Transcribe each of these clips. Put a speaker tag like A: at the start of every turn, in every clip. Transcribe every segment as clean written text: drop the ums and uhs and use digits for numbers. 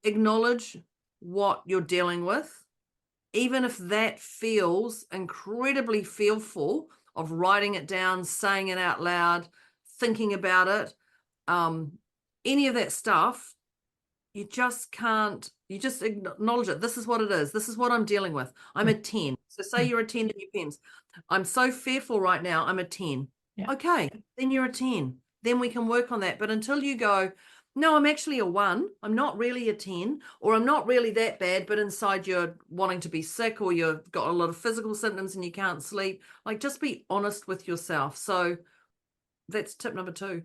A: acknowledge what you're dealing with, even if that feels incredibly fearful of writing it down, saying it out loud, thinking about it, any of that stuff. You just can't, you just acknowledge it. This is what it is. This is what I'm dealing with. I'm a 10. So say you're a 10 in your PEMS. I'm so fearful right now. I'm a 10.
B: Yeah.
A: Okay, then you're a 10. Then we can work on that. But until you go, no, I'm actually a 1. I'm not really a 10, or I'm not really that bad, but inside you're wanting to be sick, or you've got a lot of physical symptoms and you can't sleep. Like, just be honest with yourself. So that's tip number 2.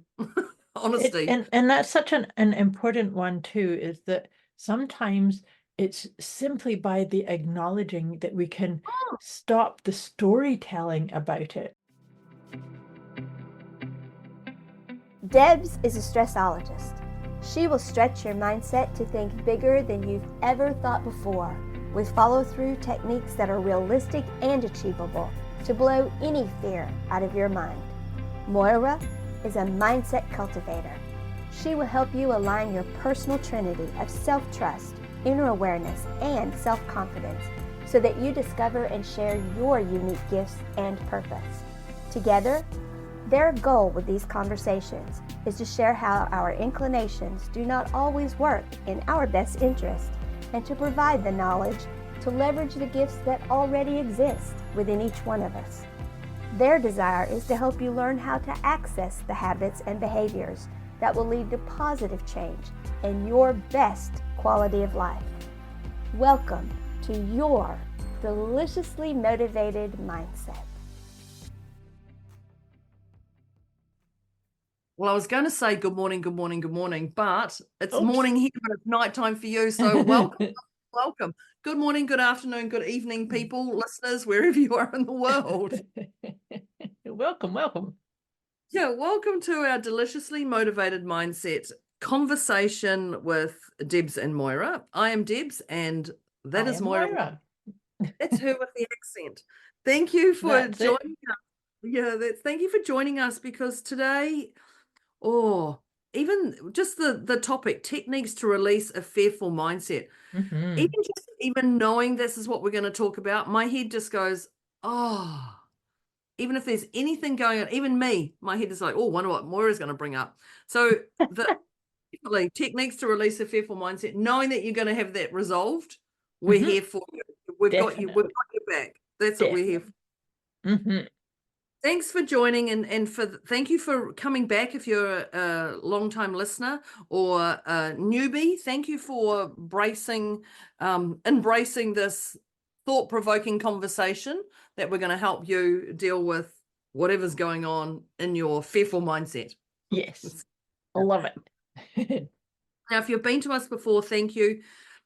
A: Honesty.
B: And that's such an important one too, is that sometimes it's simply by the acknowledging that we can stop the storytelling about it.
C: Debz is a stressologist. She will stretch your mindset to think bigger than you've ever thought before, with follow-through techniques that are realistic and achievable to blow any fear out of your mind. Moira is a mindset cultivator. She will help you align your personal trinity of self-trust, inner awareness, and self-confidence so that you discover and share your unique gifts and purpose. Together, their goal with these conversations is to share how our inclinations do not always work in our best interest, and to provide the knowledge to leverage the gifts that already exist within each one of us. Their desire is to help you learn how to access the habits and behaviors that will lead to positive change and your best quality of life. Welcome to your deliciously motivated mindset.
A: Well, I was going to say good morning, good morning, good morning, but it's
B: Oops.
A: morning here, but it's nighttime for you. So welcome, welcome. Good morning, good afternoon, good evening, people, listeners, wherever you are in the world.
B: Welcome.
A: Yeah, welcome to our deliciously motivated mindset conversation with Debz and Moira. I am Debz, and that is Moira. That's her with the accent. Thank you for joining us. Yeah, thank you for joining us, because today, even just the topic, techniques to release a fearful mindset. Even knowing this is what we're going to talk about, my head just goes, even if there's anything going on, even me, my head is like, wonder what Moira's going to bring up. So definitely techniques to release a fearful mindset, knowing that you're going to have that resolved. We're here for you. We've got your back. That's what we're here for. Thanks for joining, and thank you for coming back. If you're a long-time listener or a newbie, thank you for embracing this thought-provoking conversation that we're going to help you deal with whatever's going on in your fearful mindset.
B: Yes, I love it.
A: Now, if you've been to us before, thank you.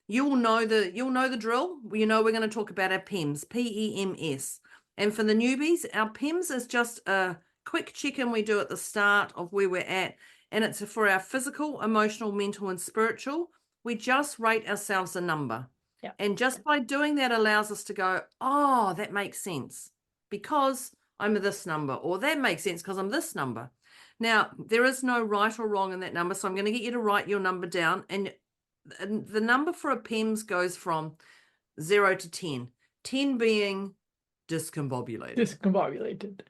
A: You'll know the drill. You know we're going to talk about our PEMS, PEMS. And for the newbies, our PEMS is just a quick check-in we do at the start of where we're at. And it's for our physical, emotional, mental, and spiritual. We just rate ourselves a number.
B: Yep.
A: And just by doing that allows us to go, that makes sense because I'm this number, or that makes sense because I'm this number. Now, there is no right or wrong in that number, so I'm going to get you to write your number down. And the number for a PEMS goes from 0 to 10. 10 being discombobulated.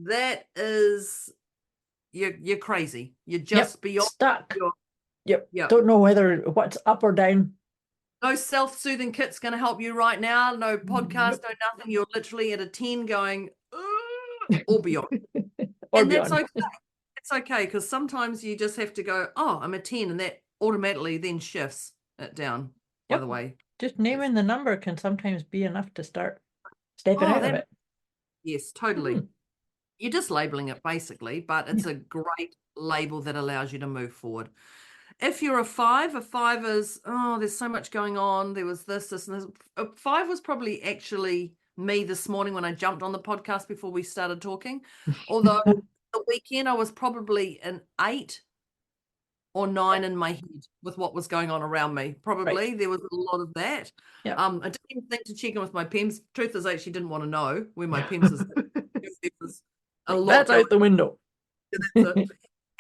A: That is, you're crazy. You're just beyond
B: stuck. Yep. Don't know what's up or down.
A: No self-soothing kit's going to help you right now. No podcast, no nothing. You're literally at a 10 going, or beyond. And that's okay. It's okay, because sometimes you just have to go, I'm a 10, and that automatically then shifts it down, by the way.
B: Just naming the number can sometimes be enough to start stepping out of it.
A: Yes, totally. You're just labeling it basically, but it's a great label that allows you to move forward. If you're a 5 is, there's so much going on. There was this, and this. A 5 was probably actually me this morning when I jumped on the podcast before we started talking. Although the weekend I was probably an 8 or 9 in my head with what was going on around me. Probably there was a lot of that. I didn't even think to check in with my PEMS. Truth is, I actually didn't want to know where my PEMS is.
B: That's out the window.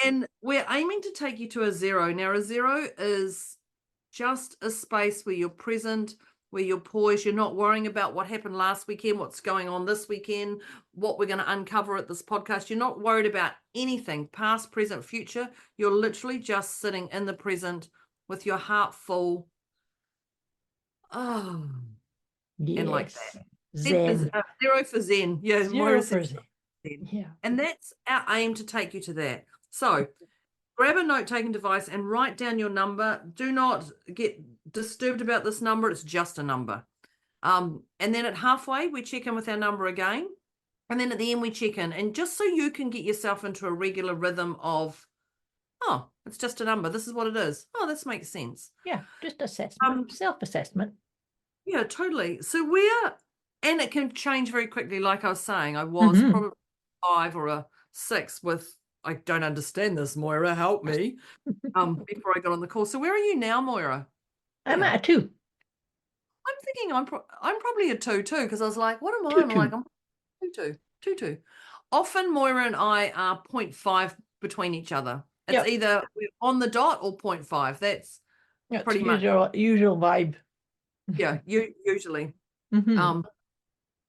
A: And we're aiming to take you to a 0. Now, a 0 is just a space where you're present, where you're poised. You're not worrying about what happened last weekend, what's going on this weekend, what we're going to uncover at this podcast. You're not worried about anything, past, present, future. You're literally just sitting in the present with your heart full. Oh, and like
B: Yes.
A: that.
B: Zen.
A: Zero for Zen. Yeah,
B: Zero
A: Moira
B: for
A: said
B: Zen. Yeah.
A: And that's our aim, to take you to that. So grab a note-taking device and write down your number. Do not get disturbed about this number. It's just a number. And then at halfway, we check in with our number again. And then at the end, we check in. And just so you can get yourself into a regular rhythm of, oh, it's just a number. This is what it is. Oh, this makes sense.
B: Yeah, just assessment, self-assessment.
A: Yeah, totally. So and it can change very quickly. Like I was saying, I was probably 5 or a 6 with, I don't understand this, Moira, help me, before I got on the call. So where are you now, Moira?
B: I'm at a 2.
A: I'm thinking I'm probably a 2 too, because I was like, what am I? I'm like, I'm 2. Often Moira and I are 0.5 between each other. It's either we're on the dot or 0.5. That's pretty much
B: usual vibe.
A: Yeah, usually.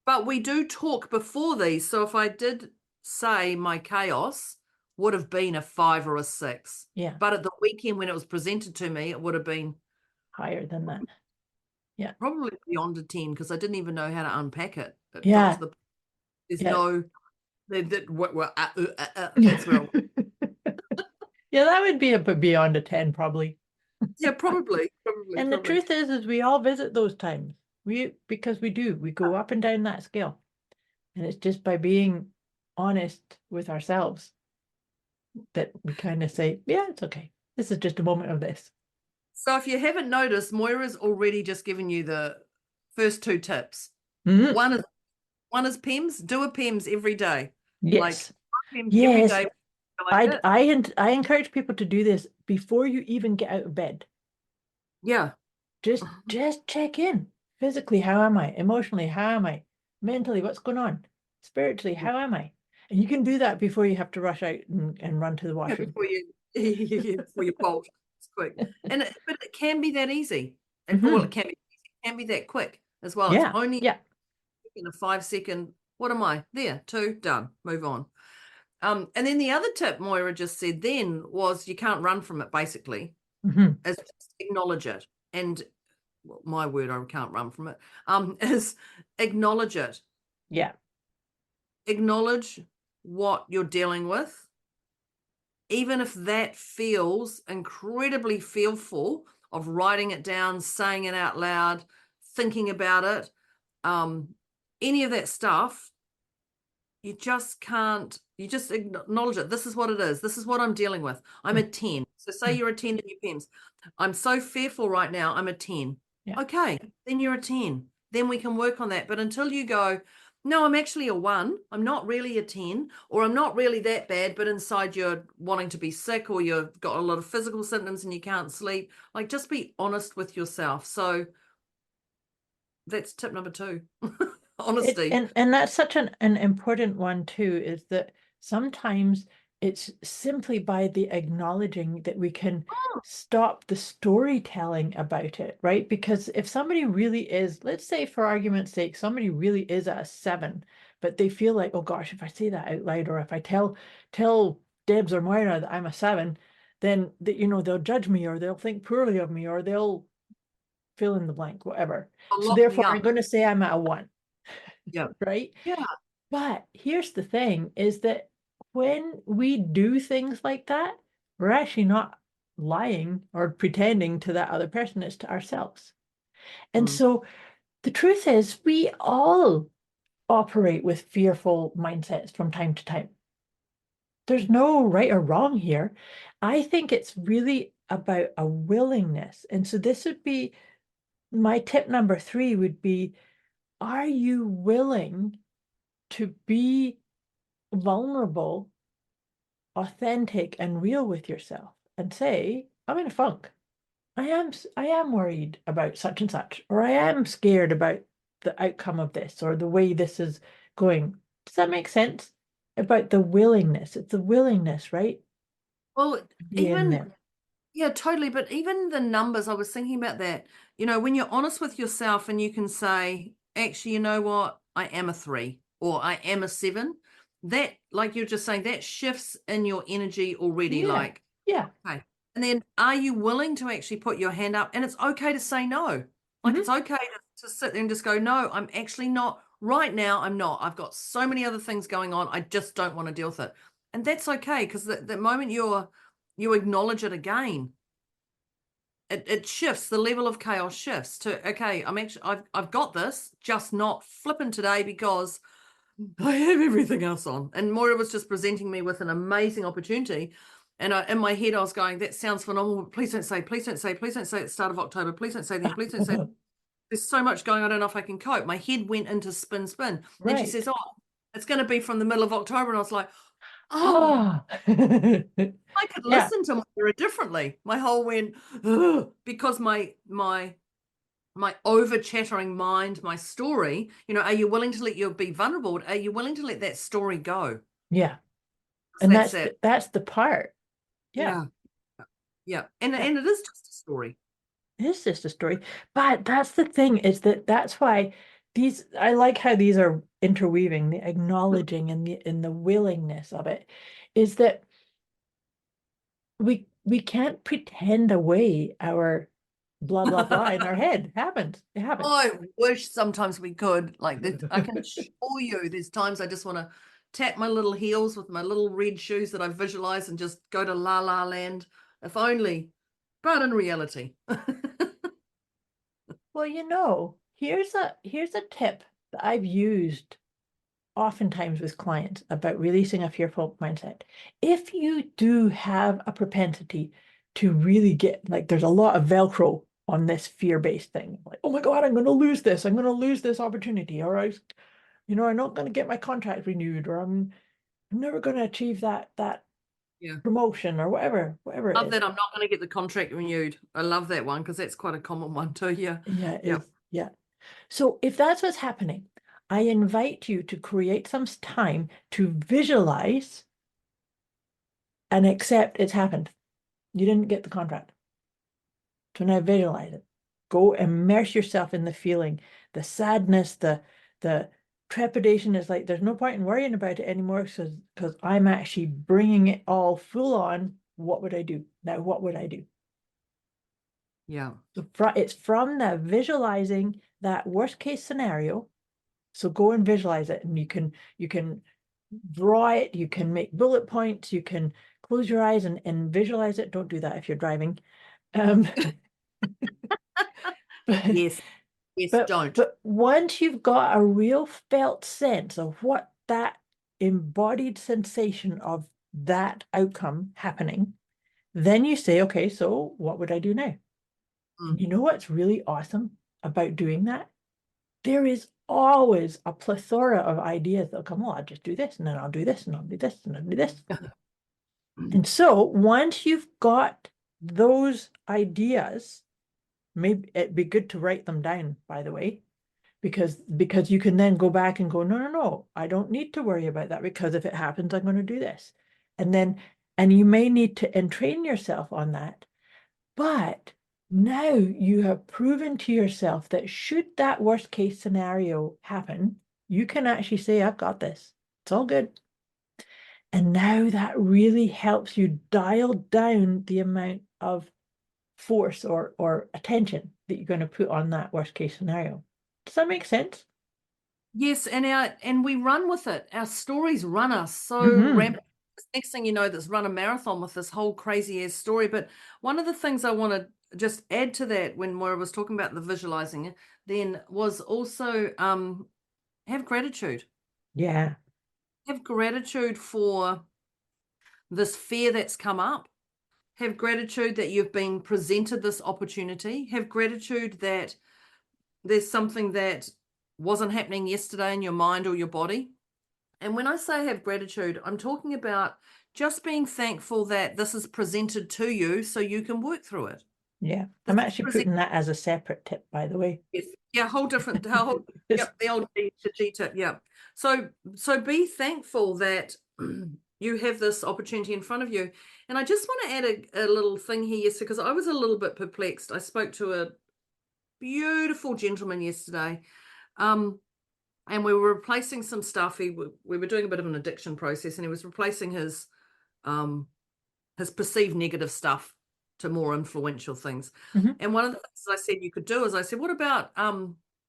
A: But we do talk before these. So if I did say my chaos would have been a 5 or a 6.
B: Yeah.
A: But at the weekend when it was presented to me, it would have been
B: higher than that. Yeah.
A: Probably beyond a 10, because I didn't even know how to unpack it.
B: Yeah.
A: There's no that's where
B: yeah, that would be beyond a 10 probably.
A: Yeah, probably.
B: And the truth is we all visit those times. Because we go up and down that scale. And it's just by being honest with ourselves that we kind of say, yeah, it's okay. This is just a moment of this.
A: So if you haven't noticed, Moira's already just given you the first 2 tips. One is PEMS. Do a PEMS every day.
B: Yes.
A: Like, PEMS every day. Like
B: I encourage people to do this before you even get out of bed.
A: Yeah.
B: Just check in. Physically, how am I? Emotionally, how am I? Mentally, what's going on? Spiritually, how am I? And you can do that before you have to rush out and run to the washroom.
A: Before you bolt. It's quick. But it can be that easy. And well, it can be that quick as well.
B: Yeah.
A: It's only
B: in
A: a 5-second, what am I? There, 2, done, move on. And then the other tip Moira just said then was you can't run from it, basically. Is just acknowledge it. And well, my word, I can't run from it, is acknowledge it.
B: Yeah.
A: Acknowledge what you're dealing with. Even if that feels incredibly fearful, of writing it down, saying it out loud, thinking about it, any of that stuff, you just acknowledge it. This is what it is. This is what I'm dealing with. I'm a 10. So say you're a 10 in your PEMS. I'm so fearful right now. I'm a 10.
B: Yeah.
A: Okay, then you're a 10. Then we can work on that. But until you go, no, I'm actually a 1. I'm not really a 10, or I'm not really that bad, but inside you're wanting to be sick, or you've got a lot of physical symptoms and you can't sleep. Like, just be honest with yourself. So that's tip number 2. Honesty.
B: And that's such an important one too, is that sometimes it's simply by the acknowledging that we can stop the storytelling about it, right? Because if somebody really is, let's say for argument's sake, somebody really is at a 7, but they feel like, oh gosh, if I say that out loud, or if I tell Debz or Moira that I'm a 7, then they'll judge me, or they'll think poorly of me, or they'll fill in the blank, whatever. So therefore I'm going to say I'm at a 1.
A: Yeah.
B: Right?
A: Yeah.
B: But here's the thing, is that when we do things like that, we're actually not lying or pretending to that other person, it's to ourselves. And so the truth is we all operate with fearful mindsets from time to time. There's no right or wrong here. I think it's really about a willingness. And so this would be my tip number 3 would be, are you willing to be vulnerable, authentic, and real with yourself and say, I'm in a funk. I am worried about such and such, or I am scared about the outcome of this, or the way this is going. Does that make sense? About the willingness. It's the willingness, right?
A: Well, even Yeah, totally. But even the numbers, I was thinking about that. You know, when you're honest with yourself and you can say, actually, you know what? I am a 3 or I am a 7. That, like you're just saying, that shifts in your energy already.
B: Yeah.
A: Like,
B: Yeah.
A: okay. And then are you willing to actually put your hand up? And it's okay to say no. Like, it's okay to sit there and just go, no, I'm actually not. Right now, I'm not. I've got so many other things going on. I just don't want to deal with it. And that's okay, because the moment you acknowledge it again, it shifts, the level of chaos shifts to, okay, I've got this, just not flipping today because I have everything else on. And Moira was just presenting me with an amazing opportunity. And in my head, I was going, that sounds phenomenal. Please don't say, please don't say, please don't say at the start of October. Please don't say then, please don't say. There's so much going on. I don't know if I can cope. My head went into spin. Then she says, oh, it's going to be from the middle of October. And I was like, oh, I could listen to Moira differently. My whole went, because my over chattering mind, my story, you know, are you willing to let you be vulnerable? Are you willing to let that story go?
B: Yeah. And that's the part. Yeah.
A: Yeah. And it is just a story.
B: It is just a story. But that's the thing, is that's why I like how these are interweaving, the acknowledging and the willingness of it, is that we can't pretend away our blah blah blah in our head. It happens.
A: I wish sometimes we could. Like, I can assure you, there's times I just want to tap my little heels with my little red shoes that I visualize and just go to la la land, if only. But in reality.
B: Well, you know, here's a tip that I've used oftentimes with clients about releasing a fearful mindset. If you do have a propensity to really get, like, there's a lot of Velcro on this fear-based thing, like, oh my God, I'm going to lose this. I'm going to lose this opportunity, or I'm not going to get my contract renewed, or I'm never going to achieve that promotion, or whatever it
A: love
B: is.
A: that I'm not going to get the contract renewed. I love that one, because that's quite a common one too. Yeah.
B: Yeah. So if that's what's happening, I invite you to create some time to visualize and accept it's happened. You didn't get the contract. So now visualize it. Go immerse yourself in the feeling, the sadness, the trepidation. Is like, there's no point in worrying about it anymore, because I'm actually bringing it all full on. What would I do? Now, what would I do?
A: Yeah.
B: So it's from the visualizing that worst case scenario. So go and visualize it, and you can draw it, you can make bullet points, you can close your eyes and visualize it. Don't do that if you're driving.
A: Yes, don't.
B: But once you've got a real felt sense of what that embodied sensation of that outcome happening, then you say, okay, so what would I do now? You know what's really awesome about doing that? There is always a plethora of ideas that'll come. Well, I'll just do this, and then I'll do this, and I'll do this, and I'll do this. And so once you've got those ideas, maybe it'd be good to write them down, by the way, because you can then go back and go, no, I don't need to worry about that, because if it happens, I'm going to do this. And you may need to entrain yourself on that. But now you have proven to yourself that should that worst case scenario happen, you can actually say, I've got this. It's all good. And now that really helps you dial down the amount of force or attention that you're going to put on that worst case scenario. Does that make sense?
A: Yes, and we run with it. Our stories run us so rampant. Next thing you know, that's run a marathon with this whole crazy ass story. But one of the things I want to just add to that, when Moira was talking about the visualizing, then was also have gratitude.
B: Yeah.
A: Have gratitude for this fear that's come up. Have gratitude that you've been presented this opportunity. Have gratitude that there's something that wasn't happening yesterday in your mind or your body. And when I say have gratitude, I'm talking about just being thankful that this is presented to you so you can work through it.
B: Yeah. I'm actually putting that as a separate tip, by the way.
A: Yes. Yeah, whole different, yep, the old G to G tip, yeah. So be thankful that you have this opportunity in front of you. And I just want to add a little thing here, yesterday, because I was a little bit perplexed. I spoke to a beautiful gentleman yesterday, and we were replacing some stuff. We were doing a bit of an addiction process, and he was replacing his perceived negative stuff to more influential things.
B: Mm-hmm.
A: And one of the things I said you could do is I said, what about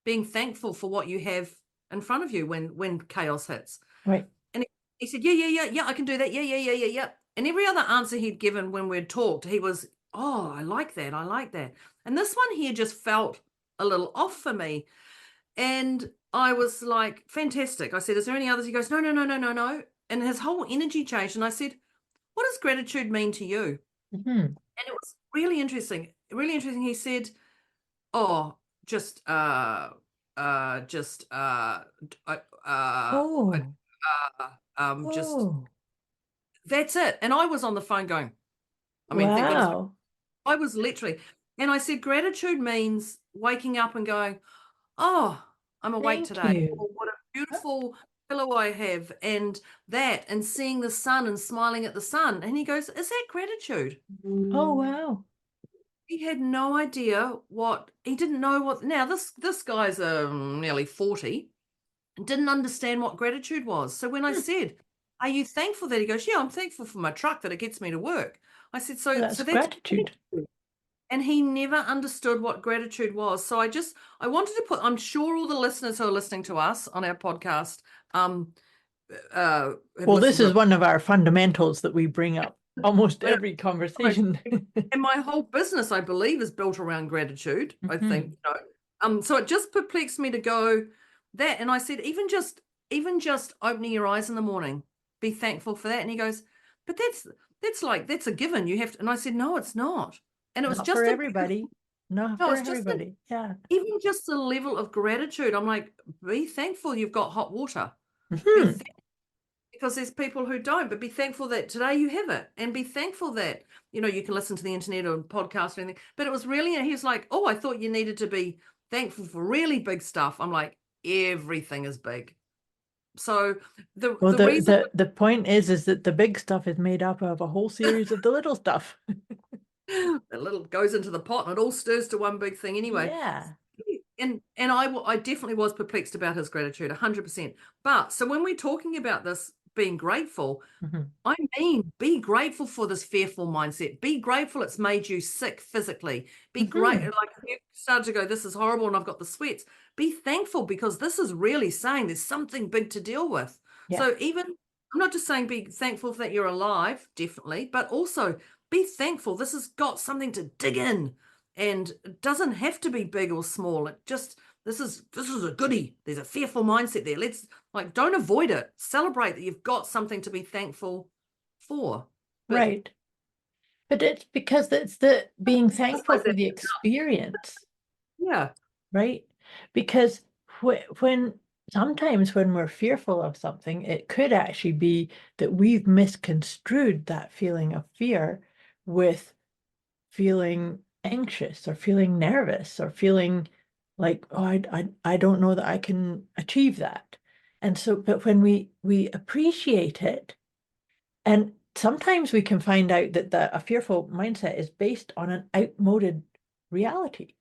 A: being thankful for what you have in front of you when chaos hits?
B: Right.
A: And he said, yeah, I can do that. Yeah. And every other answer he'd given when we'd talked, he was, oh, I like that. And this one here just felt a little off for me. And I was like, fantastic. I said, is there any others? He goes, no. And his whole energy changed. And I said, what does gratitude mean to you?
B: Mm-hmm.
A: And it was really interesting. He said, oh, just that's it. And I was on the phone going, I mean, thank goodness. I was literally, and I said, gratitude means waking up and going, oh, I'm awake today. Or what a beautiful pillow I have, and seeing the sun and smiling at the sun. And he goes, is that gratitude?
B: Oh, wow.
A: He had no idea he didn't know what. Now this guy's nearly 40, and didn't understand what gratitude was. So when I said, are you thankful that? He goes, yeah, I'm thankful for my truck that it gets me to work. I said, so
B: that's gratitude.
A: And he never understood what gratitude was. So I wanted to I'm sure all the listeners who are listening to us on our podcast,
B: this is one of our fundamentals that we bring up almost every conversation.
A: And my whole business, I believe, is built around gratitude. I think, so it just perplexed me to go that. And I said, even just opening your eyes in the morning, be thankful for that. And he goes, but that's a given. You have to. And I said, no, it's not. And it was just
B: for everybody. No, for everybody. Yeah.
A: Even just the level of gratitude. I'm like, be thankful you've got hot water.
B: Mm-hmm.
A: Because there's people who don't, but be thankful that today you have it, and be thankful that, you can listen to the internet or podcast or anything. But it was really, he's like, oh, I thought you needed to be thankful for really big stuff. I'm like, everything is big. So
B: the point is that the big stuff is made up of a whole series of the little stuff.
A: The little goes into the pot and it all stirs to one big thing anyway.
B: Yeah.
A: And I definitely was perplexed about his gratitude, 100%. But so when we're talking about this being grateful, I mean, be grateful for this fearful mindset. Be grateful it's made you sick physically. Be grateful, like if you started to go, this is horrible and I've got the sweats. Be thankful because this is really saying there's something big to deal with. Yeah. So even, I'm not just saying be thankful that you're alive, definitely, but also be thankful this has got something to dig in. And it doesn't have to be big or small. It just, this is a goodie. There's a fearful mindset there. Let's don't avoid it. Celebrate that you've got something to be thankful for.
B: Right. But it's because it's the being thankful for the experience.
A: Yeah.
B: Right. Because sometimes when we're fearful of something, it could actually be that we've misconstrued that feeling of fear with feeling anxious or feeling nervous or feeling like, oh, I don't know that I can achieve that. And so, but when we appreciate it, and sometimes we can find out that a fearful mindset is based on an outmoded reality.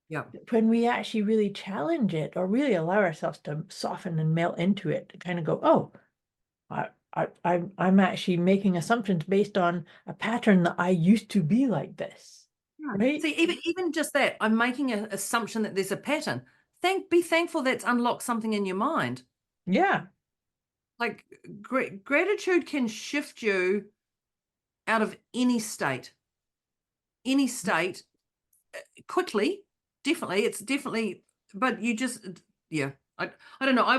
A: Yeah.
B: When we actually really challenge it or really allow ourselves to soften and melt into it, kind of go, oh, I'm actually making assumptions based on a pattern that I used to be like this. Right?
A: See, even just that, I'm making an assumption that there's a pattern. Be thankful that's unlocked something in your mind.
B: Yeah.
A: Like gratitude can shift you out of any state quickly. Definitely. It's definitely, but you just, yeah. I don't know. I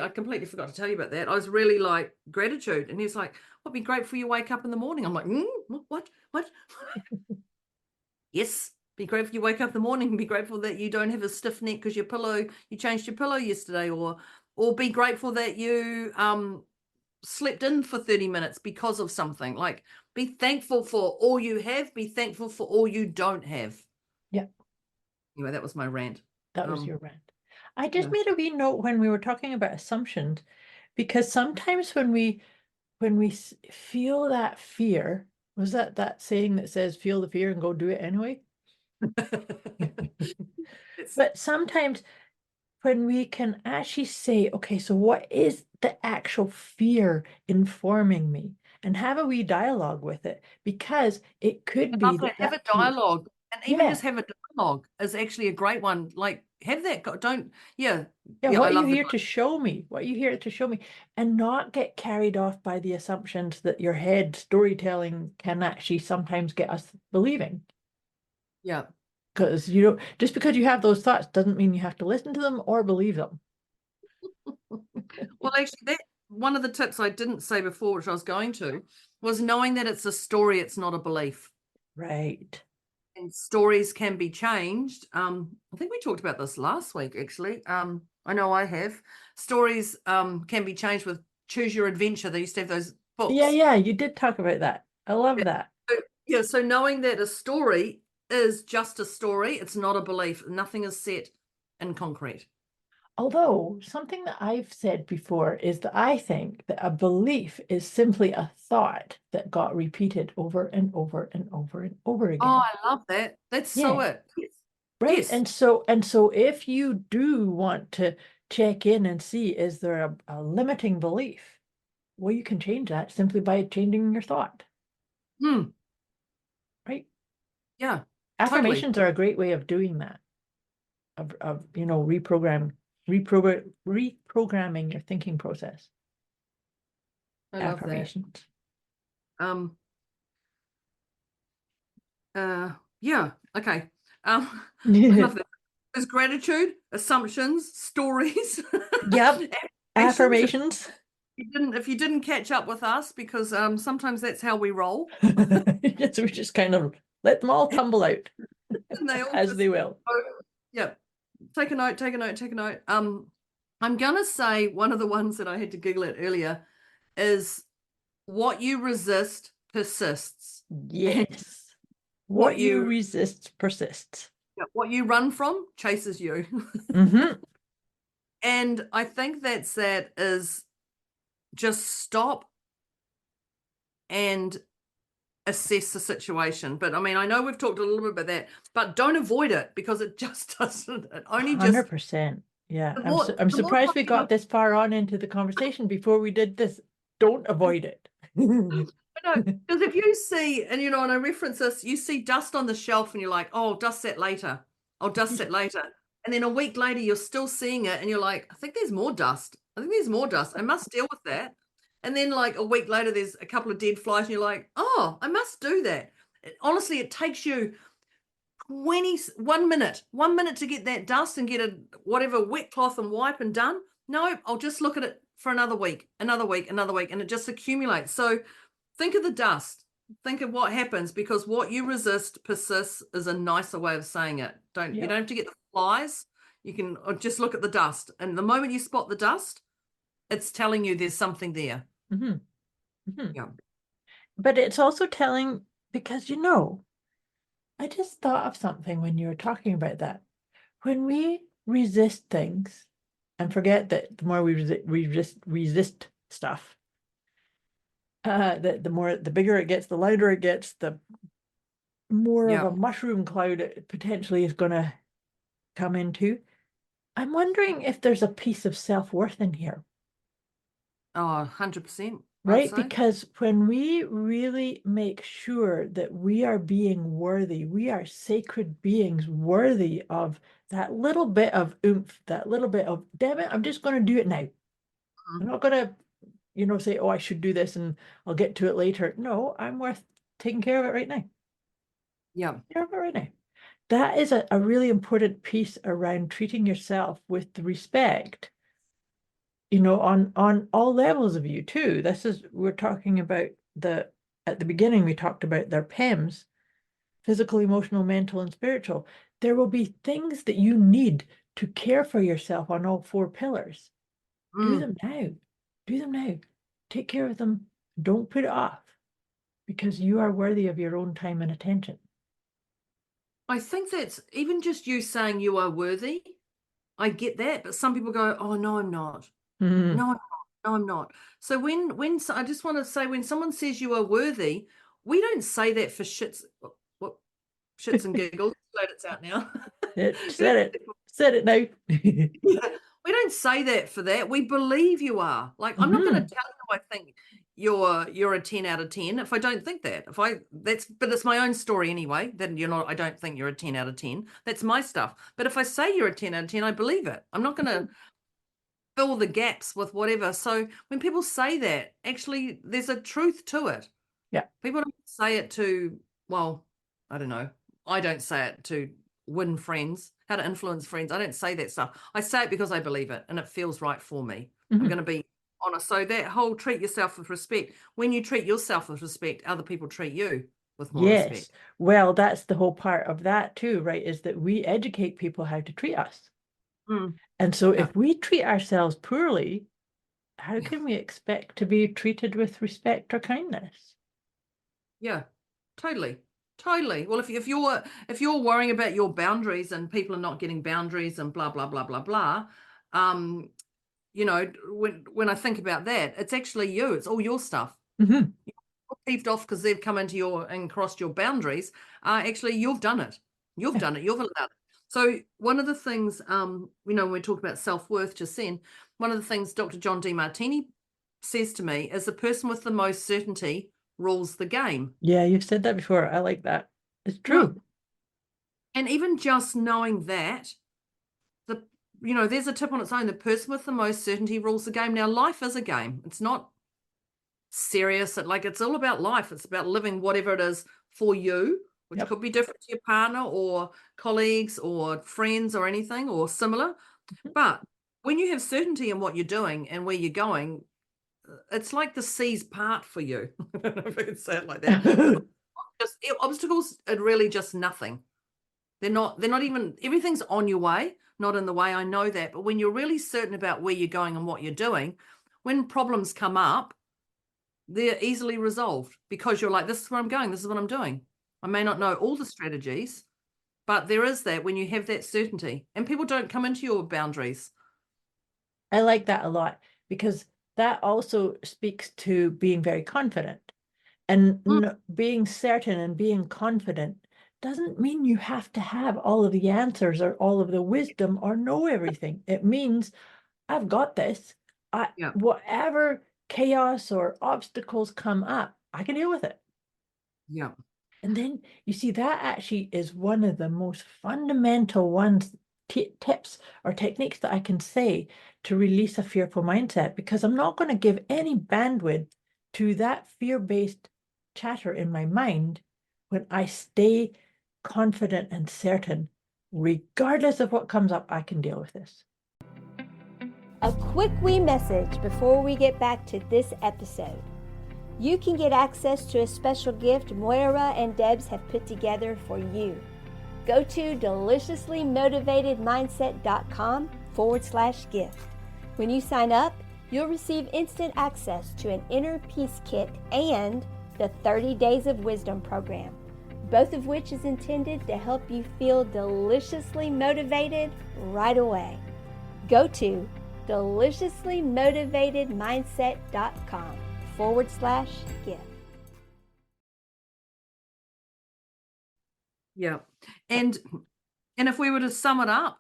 A: completely forgot to tell you about that. I was really like gratitude. And he was like, well, be grateful you wake up in the morning. I'm like, what? Yes, be grateful you wake up in the morning and be grateful that you don't have a stiff neck because you changed your pillow yesterday, or be grateful that you slept in for 30 minutes because of something. Like, be thankful for all you have, be thankful for all you don't have.
B: Yeah.
A: Anyway, that was my rant.
B: That was your rant. I just made a wee note when we were talking about assumptions, because sometimes when we when we feel that fear, was that saying that says feel the fear and go do it anyway? But sometimes when we can actually say, okay, so what is the actual fear informing me? And have a wee dialogue with it, because it could be that
A: have a
B: fear-
A: dialogue, and even
B: Yeah.
A: just have a dialogue is actually a great one. Like have that. Don't. Yeah.
B: Yeah,
A: I
B: what are you
A: love
B: here to show me? What are you here to show me? And not get carried off by the assumptions that your head storytelling can actually sometimes get us believing.
A: Yeah.
B: Because you don't, just because you have those thoughts doesn't mean you have to listen to them or believe them.
A: Well, actually, that one of the tips I didn't say before, which I was going to, was knowing that it's a story, it's not a belief.
B: Right.
A: And stories can be changed. I think we talked about this last week, actually. I know I have. Stories can be changed with Choose Your Adventure. They used to have those books.
B: Yeah, you did talk about that. I love that.
A: So knowing that a story is just a story, it's not a belief. Nothing is set in concrete.
B: Although something that I've said before is that I think that a belief is simply a thought that got repeated over and over and over and over again.
A: Oh, I love that. That's so it. Yes.
B: Right.
A: Yes.
B: And so if you do want to check in and see, is there a limiting belief? Well, you can change that simply by changing your thought. Right.
A: Yeah.
B: Affirmations
A: totally.
B: are a great way of doing that. Of reprogramming your thinking process.
A: I love
B: Affirmations.
A: that. Yeah. Okay. I love that. There's gratitude, assumptions, stories.
B: Yep. Affirmations.
A: If you didn't catch up with us, because sometimes that's how we roll.
B: Yes, we just kind of let them all tumble out.
A: And they all
B: as
A: just
B: they will.
A: Yeah. Take a note. I'm gonna say one of the ones that I had to giggle at earlier is what you resist persists.
B: Yes. What you resist persists.
A: What you run from chases you.
B: Mm-hmm.
A: And I think that is just stop and assess the situation. But I mean, I know we've talked a little bit about that, but don't avoid it, because it just doesn't. It only
B: 100%. Yeah. I'm surprised we got this far on into the conversation before we did this. Don't avoid it.
A: Because if you see, and and I reference this, you see dust on the shelf and you're like, oh, I'll dust that later. And then a week later, you're still seeing it and you're like, I think there's more dust. I must deal with that. And then like a week later, there's a couple of dead flies and you're like, oh, I must do that. Honestly, it takes you 1 minute to get that dust and get a whatever wet cloth and wipe and done. No, I'll just look at it for another week, and it just accumulates. So think of the dust. Think of what happens, because what you resist persists is a nicer way of saying it. You don't have to get the flies. You can just look at the dust. And the moment you spot the dust, it's telling you there's something there.
B: Mm-hmm. Mm-hmm.
A: Yeah.
B: But it's also telling, because I just thought of something when you were talking about that. When we resist things and forget that the more we resist stuff, the bigger it gets, the louder it gets, the more of a mushroom cloud it potentially is going to come into. I'm wondering if there's a piece of self-worth in here.
A: Oh, 100%.
B: Right? Because when we really make sure that we are being worthy, we are sacred beings worthy of that little bit of oomph, that little bit of, damn it, I'm just going to do it now.
A: Mm-hmm.
B: I'm not going to, say, oh, I should do this and I'll get to it later. No, I'm worth taking care of it right now.
A: Yeah.
B: Take care of it right now. That is a really important piece around treating yourself with the respect, on all levels of you too. We're talking about at the beginning, we talked about their PEMs, physical, emotional, mental, and spiritual. There will be things that you need to care for yourself on all 4 pillars. Do them now. Take care of them. Don't put it off, because you are worthy of your own time and attention.
A: I think that's even just you saying you are worthy. I get that, but some people go, oh, no, I'm not.
B: Mm-hmm.
A: No, No, I'm not. So I just want to say, when someone says you are worthy, we don't say that for what shits and giggles. Glad it's out now.
B: Said it now.
A: We don't say that for that. We believe you are. Like, I'm not going to tell you I think you're a 10 out of 10 if I don't think that. But it's my own story anyway. Then I don't think you're a 10 out of 10. That's my stuff. But if I say you're a 10 out of 10, I believe it. I'm not going to fill the gaps with whatever. So when people say that, actually there's a truth to it.
B: Yeah.
A: People don't say it to, well, I don't know. I don't say it to win friends, how to influence friends. I don't say that stuff. I say it because I believe it and it feels right for me. I'm going to be honest. So that whole treat yourself with respect, when you treat yourself with respect, other people treat you with more respect.
B: Well, that's the whole part of that too, right? Is that we educate people how to treat us. And so if we treat ourselves poorly, how can we expect to be treated with respect or kindness?
A: Yeah, totally. Well, if you're worrying about your boundaries and people are not getting boundaries and blah blah blah blah blah, when I think about that, it's actually you. It's all your stuff. You're peeved off because they've come into and crossed your boundaries. Actually, you've done it. You've done it. You've allowed it. So one of the things, when we talk about self-worth just then, one of the things Dr. John DeMartini says to me is the person with the most certainty rules the game.
B: Yeah, you've said that before. I like that. It's true.
A: And even just knowing that, there's a tip on its own. The person with the most certainty rules the game. Now, life is a game. It's not serious. It's all about life. It's about living whatever it is for you, which could be different to your partner or colleagues or friends or anything or similar. But when you have certainty in what you're doing and where you're going, it's like the seas part for you. I don't know if I can say it like that. Just obstacles are really just nothing. They're not even, everything's on your way, not in the way. I know that. But when you're really certain about where you're going and what you're doing, when problems come up, they're easily resolved because you're like, this is where I'm going. This is what I'm doing. I may not know all the strategies, but there is that when you have that certainty and people don't come into your boundaries.
B: I like that a lot because that also speaks to being very confident. And being certain and being confident doesn't mean you have to have all of the answers or all of the wisdom or know everything. It means I've got this. Whatever chaos or obstacles come up, I can deal with it.
A: Yeah.
B: And then you see that actually is one of the most fundamental tips or techniques that I can say to release a fearful mindset, because I'm not going to give any bandwidth to that fear-based chatter in my mind when I stay confident and certain, regardless of what comes up, I can deal with this.
C: A quick wee message before we get back to this episode. You can get access to a special gift Moira and Debz have put together for you. Go to deliciouslymotivatedmindset.com/gift. When you sign up, you'll receive instant access to an inner peace kit and the 30 Days of Wisdom program, both of which is intended to help you feel deliciously motivated right away. Go to deliciouslymotivatedmindset.com/gift.
A: Yeah. And if we were to sum it up,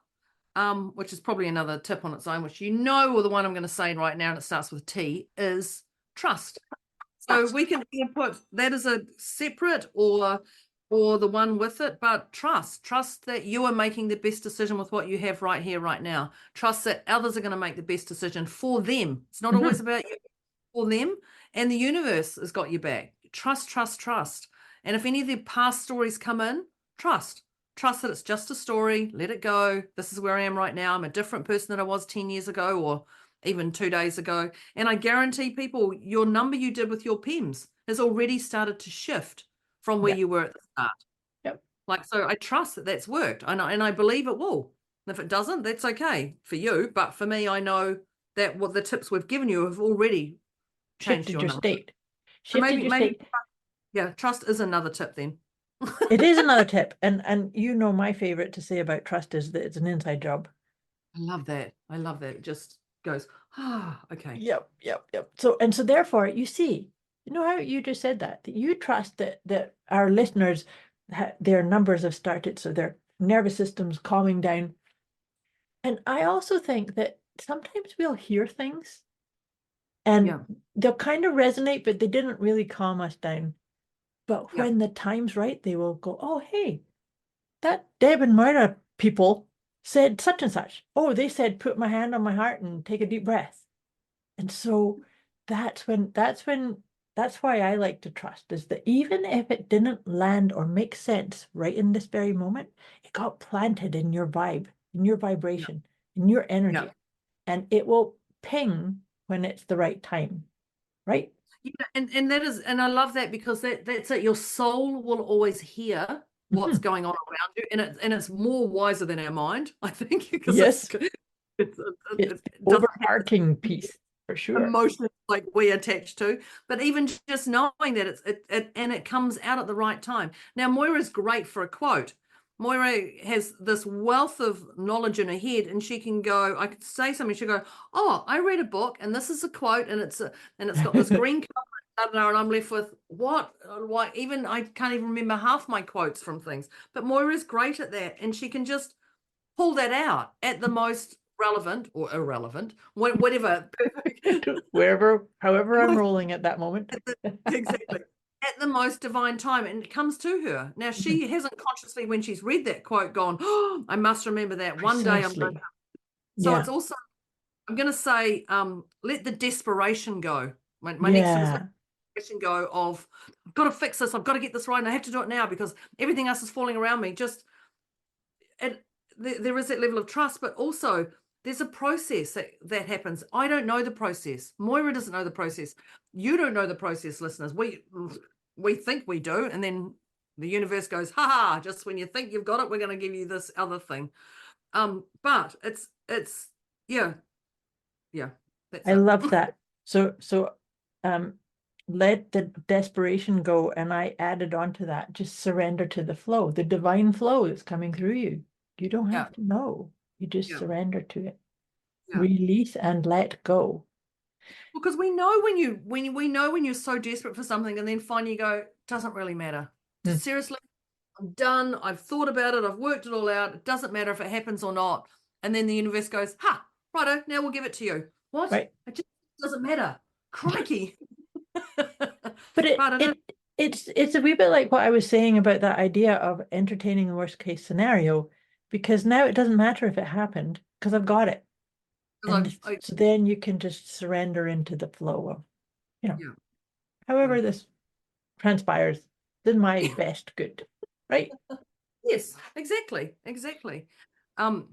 A: which is probably another tip on its own, which or the one I'm going to say right now, and it starts with T, is trust. So we can put that as a separate or the one with it, but trust that you are making the best decision with what you have right here, right now. Trust that others are going to make the best decision for them. It's not always about you, for them, and the universe has got your back. Trust. And if any of the past stories come in, trust that it's just a story. Let it go. This is where I am right now. I'm a different person than I was 10 years ago or even 2 days ago. And I guarantee people, your number you did with your PEMS has already started to shift from where you were at the start. So I trust that that's worked, and I believe it will. And if it doesn't, that's okay for you. But for me, I know that what the tips we've given you have already changed your
B: state.
A: So maybe, trust is another tip then.
B: It is another tip. And my favorite to say about trust is that it's an inside job.
A: I love that. It just goes Okay.
B: Yep. So therefore, you see, you know how you just said that you trust that our listeners, their numbers have started, so their nervous system's calming down. And I also think that sometimes we'll hear things and they'll kind of resonate, but they didn't really calm us down. But when the time's right, they will go, oh, hey, that Deb and Moira people said such and such. Oh, they said, put my hand on my heart and take a deep breath. And so that's why I like to trust, is that even if it didn't land or make sense right in this very moment, it got planted in your vibe, in your vibration, in your energy, and it will ping when it's the right time, right?
A: And that is, and I love that, because that's it. Your soul will always hear what's going on around you, and it's more wiser than our mind, I think, because
B: Yes.
A: it's
B: overarching piece for sure.
A: Emotions like we attach to, but even just knowing that it comes out at the right time. Now, Moira's great for a quote. Moira has this wealth of knowledge in her head, and she can go, I could say something, she'll go, oh, I read a book and this is a quote, and it's got this green cover, and I'm left with what even I can't even remember half my quotes from things. But Moira's great at that, and she can just pull that out at the most relevant or irrelevant, whatever,
B: however I'm rolling at that moment.
A: Exactly. At the most divine time, and it comes to her. Now, she hasn't consciously, when she's read that quote, gone, oh, I must remember that. One day I'm going to. So it's also, I'm going to say, let the desperation go. My next one is let the desperation go of, I've got to fix this, I've got to get this right, and I have to do it now because everything else is falling around me. Just, there is that level of trust, but also there's a process that happens. I don't know the process. Moira doesn't know the process. You don't know the process, listeners. We think we do, and then the universe goes, ha ha, just when you think you've got it, we're going to give you this other thing. But it's that's
B: I love that. So let the desperation go, and I added on to that, just surrender to the flow, the divine flow is coming through you. You don't have to know. You just surrender to it. Release and let go.
A: Because we know when you're so desperate for something, and then finally you go, doesn't really matter. Seriously, I'm done. I've thought about it. I've worked it all out. It doesn't matter if it happens or not. And then the universe goes, ha, righto, now we'll give it to you. What?
B: Right.
A: It just doesn't matter. Crikey.
B: But it's a wee bit like what I was saying about that idea of entertaining the worst case scenario, because now it doesn't matter if it happened because I've got it. And so then you can just surrender into the flow of, however this transpires, then my best good, right?
A: Yes, exactly. One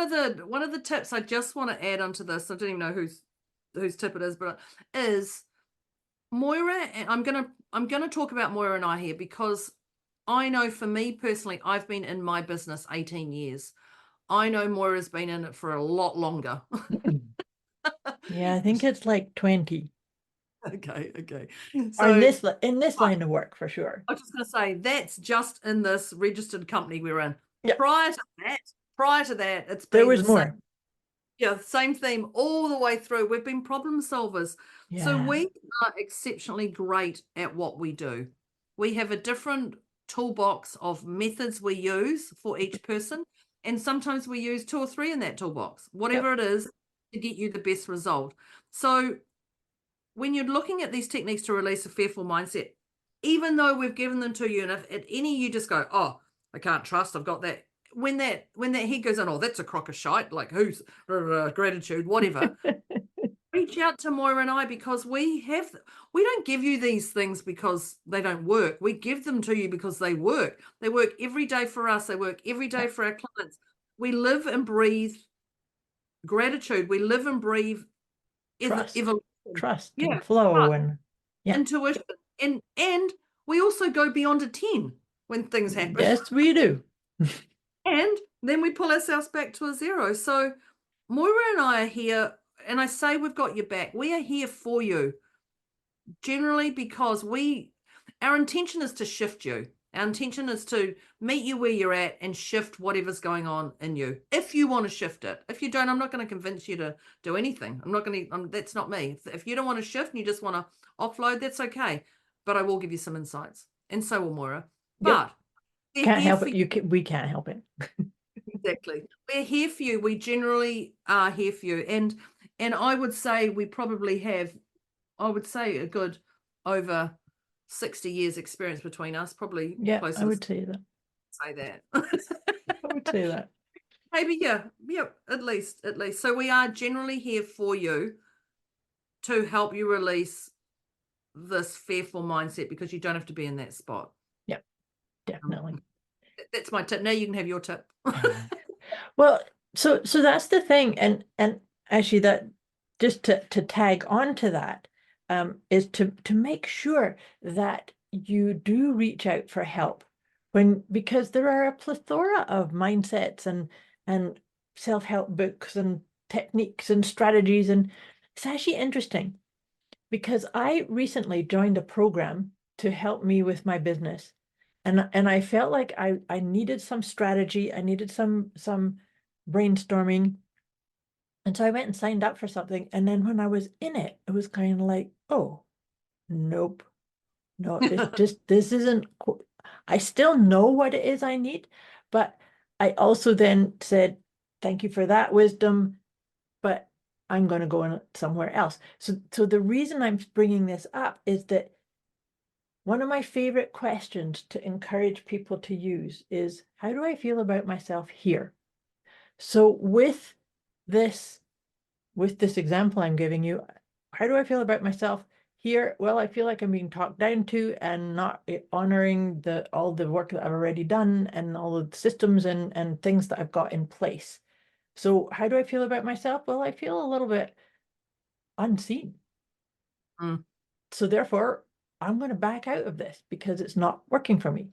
A: of the tips I just want to add onto this, I don't even know whose tip it is, but is Moira. And I'm gonna talk about Moira and I here, because I know for me personally, I've been in my business 18 years. I know Moira's been in it for a lot longer.
B: Yeah, I think it's like 20.
A: Okay.
B: So in this line of work for sure.
A: I was just going to say that's just in this registered company we're in.
B: Yep.
A: Prior to that, it's been
B: there was more.
A: Same theme all the way through. We've been problem solvers.
B: Yeah.
A: So we are exceptionally great at what we do. We have a different toolbox of methods we use for each person. And sometimes we use 2 or 3 in that toolbox, whatever it is, to get you the best result. So when you're looking at these techniques to release a fearful mindset, even though we've given them to you, and if at any you just go, oh, I can't trust, I've got that. When that head goes on, oh, that's a crock of shite, like who's gratitude, whatever. Reach out to Moira and I, because we don't give you these things because they don't work. We give them to you because they work. They work every day for us. They work every day for our clients. We live and breathe gratitude. We live and breathe
B: trust and flow and
A: intuition. And we also go beyond a 10 when things happen.
B: Yes, we do.
A: And then we pull ourselves back to a 0. So Moira and I are here, and I say we've got your back. We are here for you, generally because our intention is to shift you. Our intention is to meet you where you're at and shift whatever's going on in you. If you want to shift it. If you don't, I'm not going to convince you to do anything. I'm not going to, that's not me. If you don't want to shift and you just want to offload, that's okay. But I will give you some insights. And so will Moira. But
B: can't help it. We can't help it.
A: Exactly. We're here for you. We generally are here for you. And I would say we probably have, I would say, a good over 60 years experience between us, probably.
B: Yeah,
A: close
B: I would say that.
A: I
B: would say that.
A: Maybe, yeah, at least. So we are generally here for you to help you release this fearful mindset, because you don't have to be in that spot.
B: Yeah, definitely.
A: That's my tip. Now you can have your tip.
B: Well, so that's the thing, and actually, that just to tag on to that, is to make sure that you do reach out for help because there are a plethora of mindsets and self-help books and techniques and strategies, and it's actually interesting because I recently joined a program to help me with my business. And I felt like I needed some strategy. I needed some brainstorming. And so I went and signed up for something. And then when I was in it, it was kind of like, oh, nope. No, this isn't, I still know what it is I need. But I also then said, thank you for that wisdom, but I'm going to go somewhere else. So the reason I'm bringing this up is that one of my favorite questions to encourage people to use is, how do I feel about myself here? So with this example I'm giving you, how do I feel about myself here? Well, I feel like I'm being talked down to and not honoring all the work that I've already done and all the systems and things that I've got in place. So how do I feel about myself? Well, I feel a little bit unseen. So therefore, I'm going to back out of this because it's not working for me.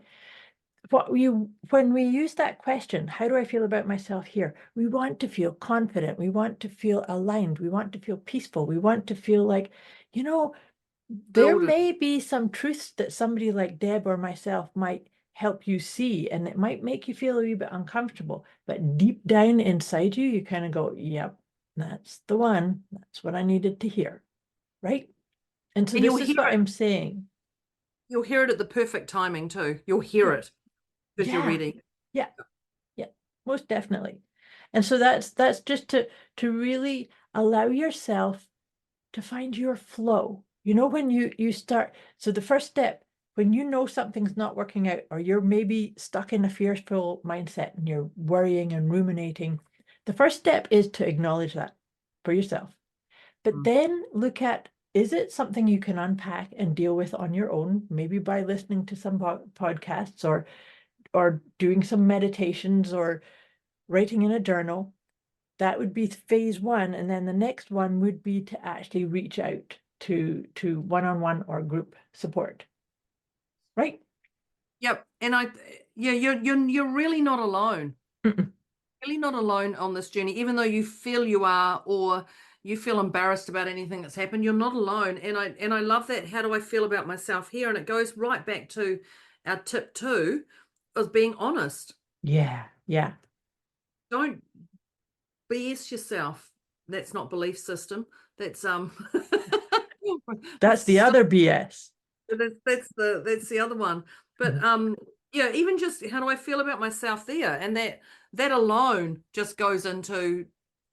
B: When we use that question, how do I feel about myself here? We want to feel confident. We want to feel aligned. We want to feel peaceful. We want to feel like, there may be some truths that somebody like Deb or myself might help you see, and it might make you feel a wee bit uncomfortable, but deep down inside you, you kind of go, yep, that's the one. That's what I needed to hear. Right? And so this is what I'm saying.
A: You'll hear it at the perfect timing too. You'll hear it because you're ready.
B: Yeah, most definitely. And so that's just to really allow yourself to find your flow. When you start, so the first step, when you know something's not working out, or you're maybe stuck in a fearful mindset and you're worrying and ruminating, the first step is to acknowledge that for yourself. But then look at, is it something you can unpack and deal with on your own, maybe by listening to some podcasts or doing some meditations or writing in a journal? That would be phase one. And then the next one would be to actually reach out to one-on-one or group support. Right?
A: Yep. And you're really not alone. Really not alone on this journey, even though you feel you are, or you feel embarrassed about anything that's happened. You're not alone. And I love that. How do I feel about myself here? And it goes right back to our tip 2 of being honest.
B: Yeah.
A: Don't BS yourself. That's not belief system. That's
B: that's the other BS.
A: That's the other one. But even just, how do I feel about myself there? And that alone just goes into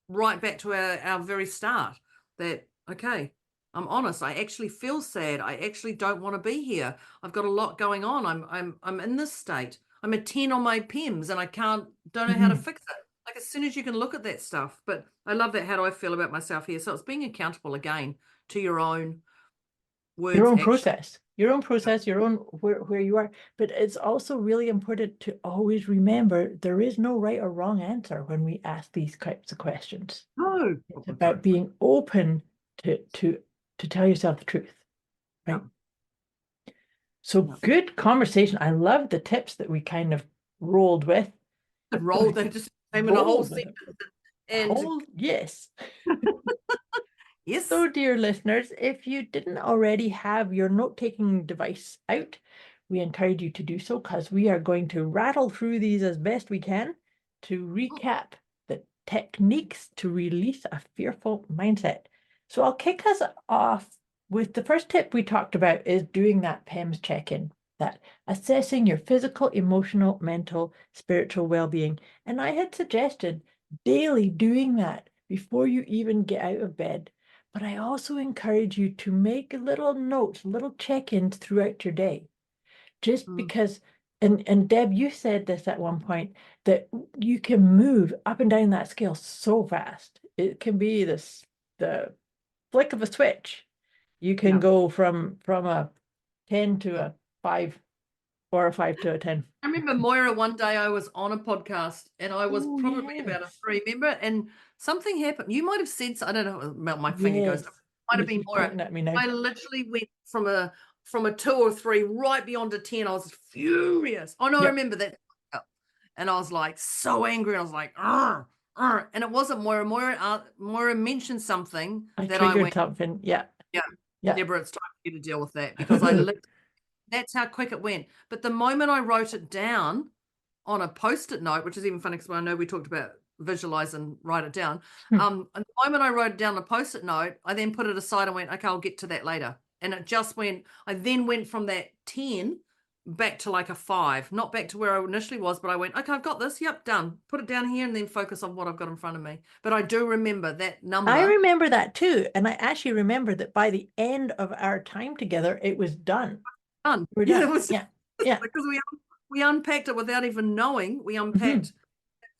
A: right back to our very start, that, okay, I'm honest. I actually feel sad. I actually don't want to be here. I've got a lot going on. I'm in this state. I'm a 10 on my PIMS and I don't know how to fix it. Like, as soon as you can look at that stuff. But I love that. How do I feel about myself here? So it's being accountable again to your own words,
B: your own process, your own where you are. But it's also really important to always remember there is no right or wrong answer when we ask these types of questions.
A: No,
B: it's about being open to tell yourself the truth, right? So good conversation. I love the tips that we kind of rolled with.
A: They just came in a whole sentence. And
B: yes.
A: Yes.
B: So, dear listeners, if you didn't already have your note-taking device out, we encourage you to do so, because we are going to rattle through these as best we can to recap the techniques to release a fearful mindset. So I'll kick us off with the first tip we talked about is doing that PEMS check-in, that assessing your physical, emotional, mental, spiritual well-being. And I had suggested daily doing that before you even get out of bed. But I also encourage you to make little notes, little check-ins throughout your day. Just because, and Deb, you said this at one point, that you can move up and down that scale so fast. It can be the flick of a switch. You can go from a 10 to a 5, or a 5 to a 10.
A: I remember, Moira, one day I was on a podcast and I was probably about a 3, remember? And something happened. You might have said, I don't know about my finger goes up. Might have been Moira.
B: At me now.
A: I literally went from a 2 or 3 right beyond a 10. I was furious. Oh no, I remember that. And I was like so angry. I was like, and it wasn't Moira. Moira mentioned something that I went,
B: something. Yeah.
A: Deborah, it's time for you to deal with that, because that's how quick it went. But the moment I wrote it down on a post-it note, which is even funny because I know we talked about visualize and write it down. And the moment I wrote it down on a post-it note, I then put it aside and went, okay, I'll get to that later. And it just went, I then went from that 10 back to like a 5, not back to where I initially was, but I went, okay, I've got this. Yep, done. Put it down here and then focus on what I've got in front of me. But I do remember that number.
B: I remember that too. And I actually remember that by the end of our time together, it was done.
A: We're done. It was,
B: yeah.
A: Because we unpacked it without even knowing. We unpacked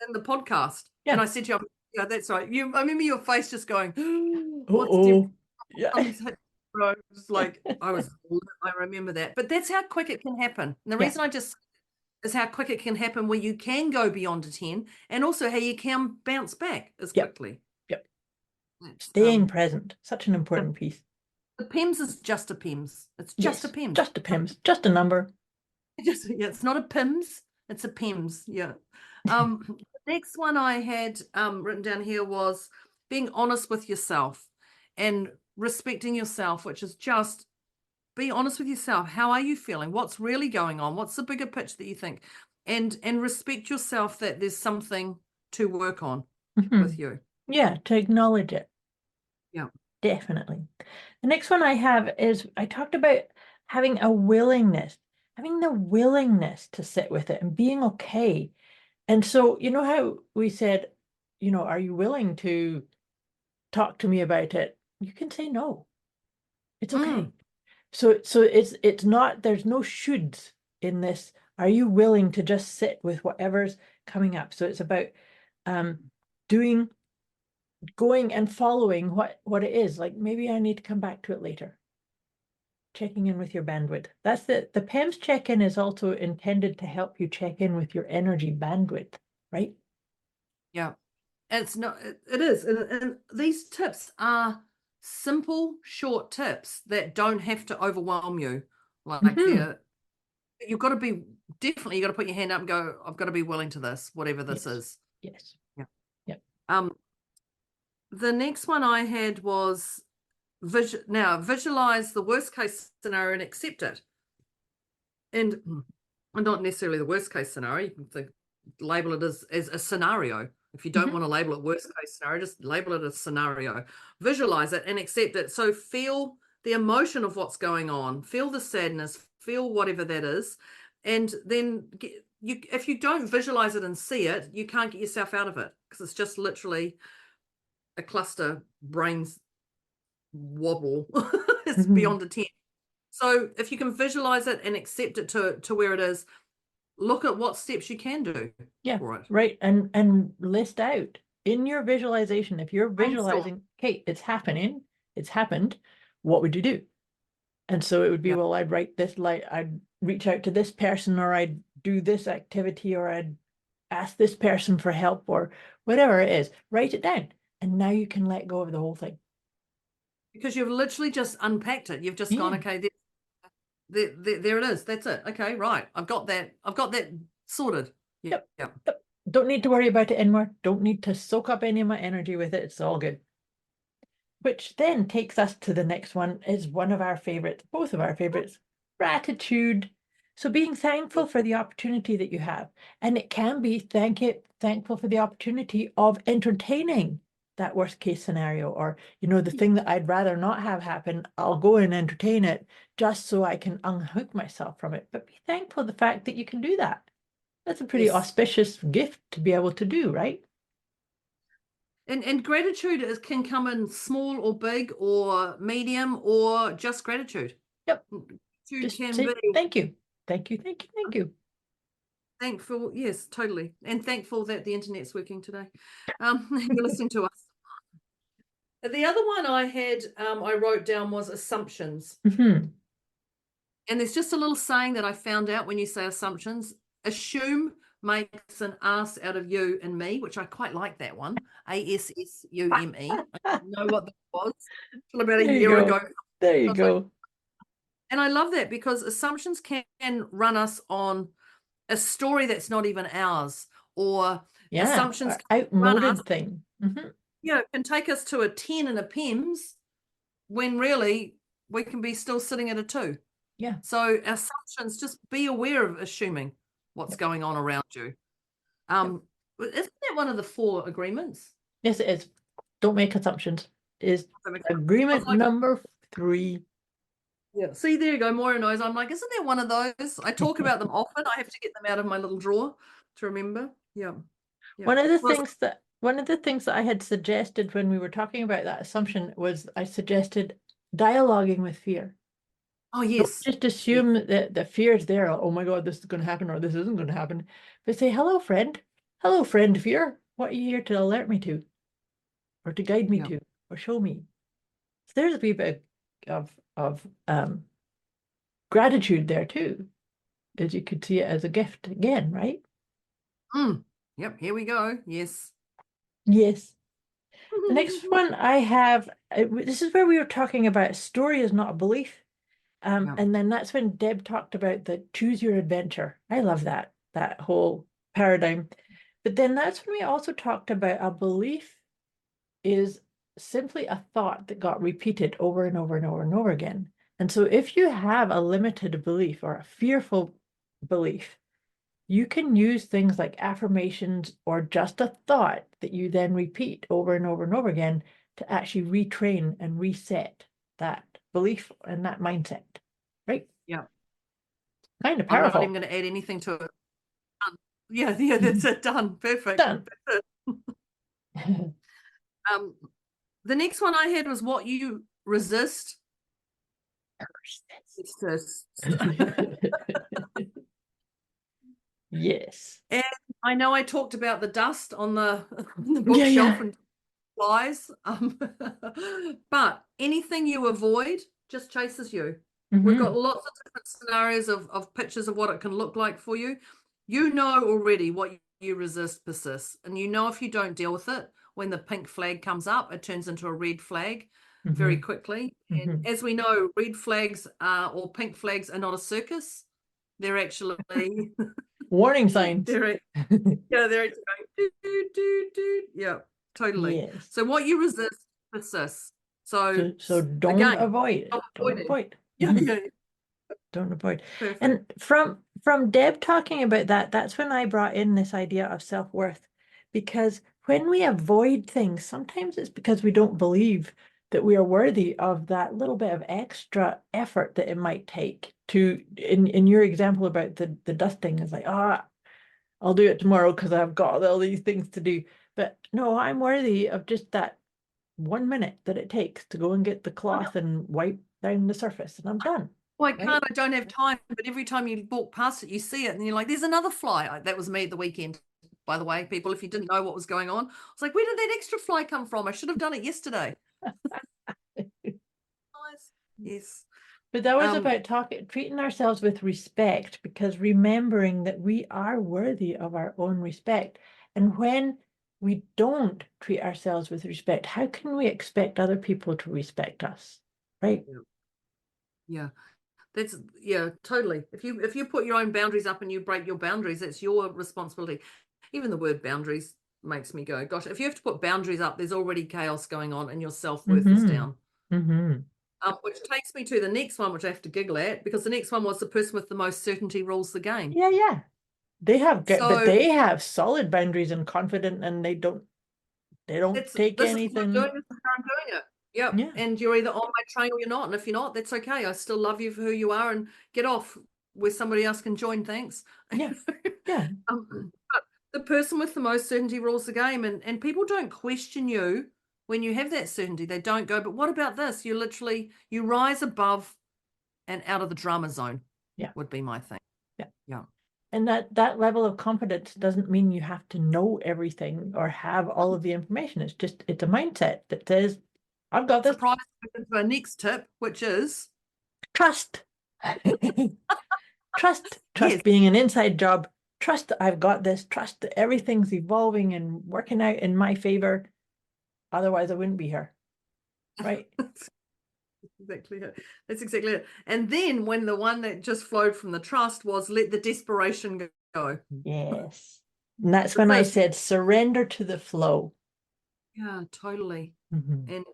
A: in the podcast.
B: Yeah.
A: And I said to you, yeah, that's right. I remember your face just going, Just like I remember that. But that's how quick it can happen. And the reason I just is how quick it can happen, where you can go beyond a 10, and also how you can bounce back as quickly.
B: Staying present, such an important piece.
A: The PEMS is just a PEMS. It's just a PEMS.
B: Just a PEMS, just a number.
A: It's not a PIMS, it's a PEMS. The next one I had written down here was being honest with yourself and respecting yourself, which is just be honest with yourself. How are you feeling? What's really going on? What's the bigger picture that you think? And respect yourself, that there's something to work on with you.
B: Yeah, to acknowledge it.
A: Yeah.
B: Definitely. The next one I have is, I talked about having the willingness to sit with it and being okay. And so, you know how we said, are you willing to talk to me about it? You can say no. It's okay. So it's not, there's no shoulds in this. Are you willing to just sit with whatever's coming up? So it's about going and following what it is. Like, maybe I need to come back to it later. Checking in with your bandwidth. That's the PEMS check-in is also intended to help you check in with your energy bandwidth, right? Yeah.
A: It is. And these tips are simple, short tips that don't have to overwhelm you. Like you've got to be, you got to put your hand up and go, I've got to be willing to this, whatever this is.
B: Yes.
A: The next one I had was visualize the worst case scenario and accept it. And not necessarily the worst case scenario. You can label it as a scenario. If you don't want to label it worst case scenario, just label it as scenario. Visualize it and accept it. So feel the emotion of what's going on. Feel the sadness. Feel whatever that is. And then if you don't visualize it and see it, you can't get yourself out of it, because it's just literally a cluster brains wobble. It's beyond a 10. So if you can visualize it and accept it to where it is, look at what steps you can do.
B: Right. And list out in your visualization, if you're visualizing, okay, it's happening, it's happened, what would you do? And so it would be, well, I'd write this, like I'd reach out to this person, or I'd do this activity, or I'd ask this person for help, or whatever it is. Write it down. And now you can let go of the whole thing.
A: Because you've literally just unpacked it. You've just gone, okay, there it is. That's it. Okay, right. I've got that sorted. Yep.
B: Don't need to worry about it anymore. Don't need to soak up any of my energy with it. It's all good. Which then takes us to the next one, is one of our favorites, both of our favorites, gratitude. So being thankful for the opportunity that you have, and it can be thankful for the opportunity of entertaining that worst case scenario, or, the thing that I'd rather not have happen, I'll go and entertain it just so I can unhook myself from it. But be thankful the fact that you can do that. That's a pretty
A: Yes.
B: auspicious gift to be able to do, right?
A: And gratitude can come in small or big or medium or just gratitude.
B: Yep.
A: Gratitude
B: Just
A: can
B: say
A: be
B: thank you. Thank you, thank you, thank you.
A: thankful. Yes, totally. And thankful that the internet's working today. You're listening to us. The other one I had, I wrote down was assumptions.
B: Mhm.
A: And there's just a little saying that I found out when you say assumptions. Assume makes an ass out of you and me, which I quite like that one. ASSUME. I didn't know what that was until about a
B: There you
A: year
B: go.
A: ago.
B: There
A: I
B: you
A: was like,
B: go.
A: and I love that because assumptions can run us on a story that's not even ours, or
B: Yeah,
A: assumptions
B: or
A: can run us,
B: outmoded thing. Mhm.
A: can take us to a 10 and a PIMS when really we can be still sitting at a 2.
B: Yeah.
A: So assumptions, just be aware of assuming what's going on around you. Isn't that one of the 4 agreements?
B: Yes, it is. Don't make assumptions. Is
A: I
B: agreement
A: was like,
B: number 3.
A: yeah. See, there you go. Moira knows. I'm like, isn't there one of those? I talk about them often. I have to get them out of my little drawer to remember. Yeah. Yeah.
B: One of the
A: Well,
B: things that I had suggested when we were talking about that assumption was I suggested dialoguing with fear.
A: oh
B: Don't
A: yes.
B: just assume that the fear is there. Oh my God, this is going to happen or this isn't going to happen. But say, hello, friend. Hello, friend fear. What are you here to alert me to? Or to guide me
A: Yeah.
B: to? Or show me? So there's a wee bit of gratitude there too, as you could see it as a gift again, right?
A: Yep. Here we go. Yes.
B: Yes. The next one I have, this is where we were talking about story is not a belief.
A: Yeah.
B: And then that's when Deb talked about the choose your adventure. I love that whole paradigm. But then that's when we also talked about a belief is simply a thought that got repeated over and over and over and over again. And so if you have a limited belief or a fearful belief, you can use things like affirmations or just a thought that you then repeat over and over and over again to actually retrain and reset that belief and that mindset, right?
A: Yeah.
B: Kind of
A: I'm not
B: powerful.
A: even going to add anything to it. Yeah, that's it. Done. Perfect.
B: Done.
A: The next one I had was what you resist. Persist.
B: Yes.
A: And I know I talked about the dust on the bookshelf and flies, but anything you avoid just chases you. We've got lots of different scenarios of pictures of what it can look like for you. You know already what you resist persists, and you know if you don't deal with it, when the pink flag comes up, it turns into a red flag very quickly. And as we know, red flags or pink flags are not a circus. They're actually
B: warning signs.
A: they're actually going do. Yeah, totally.
B: Yes.
A: So what you resist persists. So
B: don't
A: again,
B: avoid. Don't avoid.
A: Yeah.
B: Don't avoid.
A: Perfect.
B: And from Deb talking about that, that's when I brought in this idea of self-worth. Because when we avoid things, sometimes it's because we don't believe that we are worthy of that little bit of extra effort that it might take to, in your example about the dusting, is like, I'll do it tomorrow because I've got all these things to do. But no, I'm worthy of just that 1 minute that it takes to go and get the cloth and wipe down the surface, and I'm done.
A: Well, I can't, I don't have time, but every time you walk past it, you see it, and you're like, there's another fly. That was me at the weekend, by the way, people, if you didn't know what was going on. I was like, where did that extra fly come from? I should have done it yesterday. Yes.
B: But that was about treating ourselves with respect, because remembering that we are worthy of our own respect. And when we don't treat ourselves with respect, how can we expect other people to respect us? Right?
A: Yeah. That's totally. If you put your own boundaries up and you break your boundaries, that's your responsibility. Even the word boundaries makes me go, gosh, if you have to put boundaries up, there's already chaos going on and your self-worth is down. Which takes me to the next one, which I have to giggle at, because the next one was the person with the most certainty rules the game.
B: Yeah. They have, but
A: So
B: they have solid boundaries and confident, and they don't take
A: this
B: anything.
A: Is what I'm doing, this is how I'm doing it. Yep.
B: Yeah.
A: And you're either on my train or you're not. And if you're not, that's okay. I still love you for who you are, and get off where somebody else can join. Thanks.
B: Yeah. Yeah.
A: But the person with the most certainty rules the game, and people don't question you when you have that certainty. They don't go, but what about this? You rise above and out of the drama zone.
B: Yeah.
A: Would be my thing. Yeah.
B: And that level of confidence doesn't mean you have to know everything or have all of the information. It's a mindset that says, I've got this.
A: Surprise into our next tip, which is
B: trust. Trust
A: Yes.
B: being an inside job. Trust that I've got this. Trust that everything's evolving and working out in my favor. Otherwise, I wouldn't be here. Right?
A: Exactly it. That's exactly it. And then when the one that just flowed from the trust was let the desperation go.
B: Yes. And that's when I said surrender to the flow.
A: Yeah, totally.
B: Mm-hmm.
A: And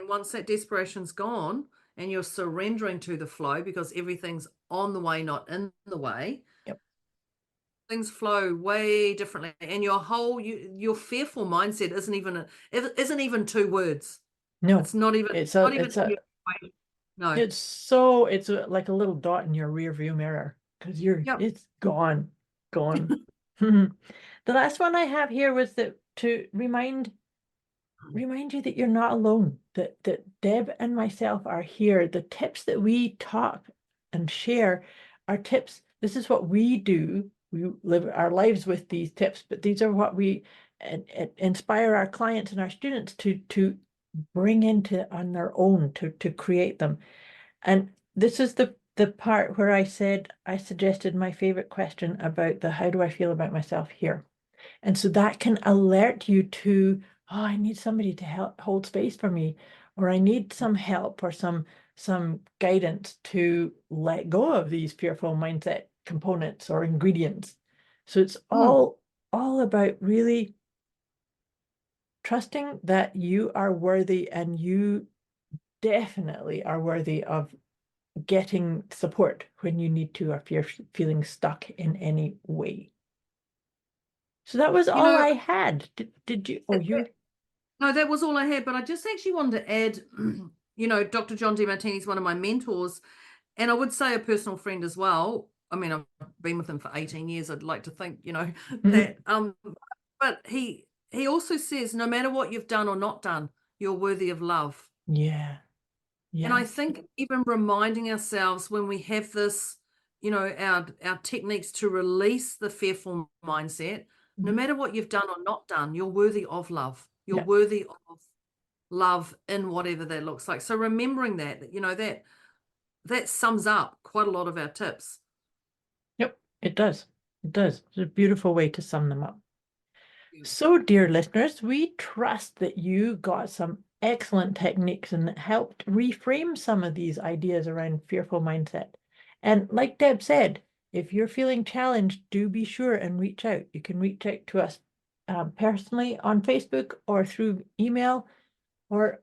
A: once that desperation's gone and you're surrendering to the flow because everything's on the way, not in the way.
B: Yep.
A: Things flow way differently. And your fearful mindset isn't even two words.
B: No.
A: It's not even no.
B: It's like a little dot in your rear view mirror because it's gone. The last one I have here was to remind you that you're not alone, that Deb and myself are here. The tips that we talk and share are tips. This is what we do. We live our lives with these tips, but these are what we inspire our clients and our students to bring into on their own to create them. And this is the part where I suggested my favorite question about how do I feel about myself here. And so that can alert you to, I need somebody to hold space for me, or I need some help or some guidance to let go of these fearful mindset components or ingredients. So it's all about really trusting that you are worthy, and you definitely are worthy of getting support when you need to, or if you're feeling stuck in any way. So that was all I had. Did you? Oh, you?
A: No, that was all I had. But I just actually wanted to add, Dr. John DeMartini is one of my mentors, and I would say a personal friend as well. I mean, I've been with him for 18 years. I'd like to think, that. But he also says, no matter what you've done or not done, you're worthy of love.
B: Yeah.
A: And I think even reminding ourselves when we have this, our techniques to release the fearful mindset, no matter what you've done or not done, you're worthy of love. You're worthy of love in whatever that looks like. So remembering that sums up quite a lot of our tips.
B: Yep, it does. It does. It's a beautiful way to sum them up. So, dear listeners, we trust that you got some excellent techniques and helped reframe some of these ideas around fearful mindset. And like Deb said, if you're feeling challenged, do be sure and reach out. You can reach out to us personally on Facebook or through email, or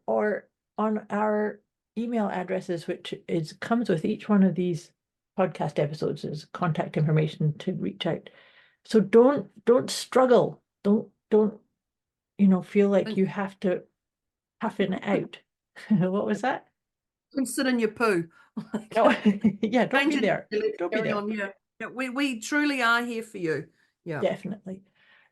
B: on our email addresses, which comes with each one of these podcast episodes as contact information to reach out. So don't struggle. Don't feel like you have to huff it out. What was that?
A: Don't sit in your poo.
B: No, yeah, don't be there. Don't be there.
A: Yeah, we truly are here for you. Yeah,
B: definitely.